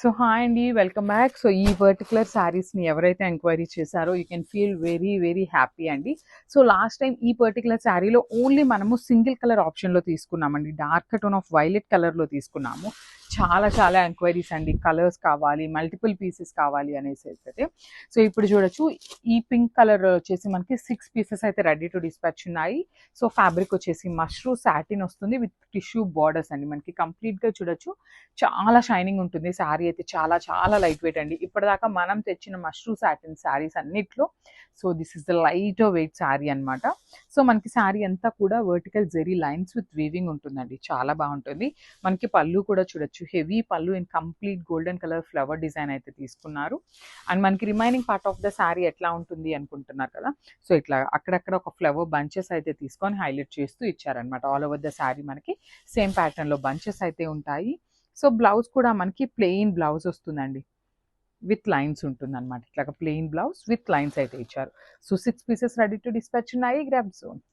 So hi అండి, welcome back. So ఈ particular శారీస్ని ఎవరైతే ఎంక్వైరీ చేశారో you can feel very very happy అండి. సో లాస్ట్ టైం ఈ పర్టికులర్ శారీలో ఓన్లీ మనము సింగిల్ కలర్ ఆప్షన్లో తీసుకున్నామండి. డార్క్ టోన్ ఆఫ్ వైలెట్ కలర్లో తీసుకున్నాము. చాలా చాలా ఎంక్వైరీస్ అండి, కలర్స్ కావాలి, మల్టిపుల్ పీసెస్ కావాలి అనేసి అయితే. సో ఇప్పుడు చూడొచ్చు, ఈ పింక్ కలర్ వచ్చేసి మనకి 6 పీసెస్ అయితే రెడీ టు డిస్పాచ్ ఉన్నాయి. సో ఫ్యాబ్రిక్ వచ్చేసి మష్రూ సాటిన్ వస్తుంది విత్ టిష్యూ బార్డర్స్ అండి. మనకి కంప్లీట్గా చూడొచ్చు, చాలా షైనింగ్ ఉంటుంది. శారీ అయితే చాలా చాలా లైట్ వెయిట్ అండి. ఇప్పటిదాకా మనం తెచ్చిన మష్రూ సాటిన్ శారీస్ అన్నిట్లో so this is the light weight sari అనమాట. సో మనకి శారీ అంతా కూడా vertical zari lines with weaving ఉంటుందండి, చాలా బాగుంటుంది. మనకి పళ్ళు కూడా చూడొచ్చు, heavy pallu in complete golden colour flower design అయితే తీసుకున్నారు. అండ్ మనకి remaining part of the sari ఎట్లా ఉంటుంది అనుకుంటున్నారు కదా. సో ఇట్లా అక్కడక్కడ ఒక ఫ్లవర్ బంచెస్ అయితే తీసుకొని హైలైట్ చేస్తూ ఇచ్చారనమాట. ఆల్ ఓవర్ ద శారీ మనకి సేమ్ ప్యాటర్న్లో బంచెస్ అయితే ఉంటాయి. సో బ్లౌజ్ కూడా మనకి ప్లెయిన్ బ్లౌజ్ వస్తుందండి, విత్ లైన్స్ ఉంటుంది అనమాట. ఇట్లాగా ప్లెయిన్ బ్లౌజ్ విత్ లైన్స్ అయితే ఇచ్చారు. So 6 pieces ready to dispatch ఉన్నాయి. Grab zone.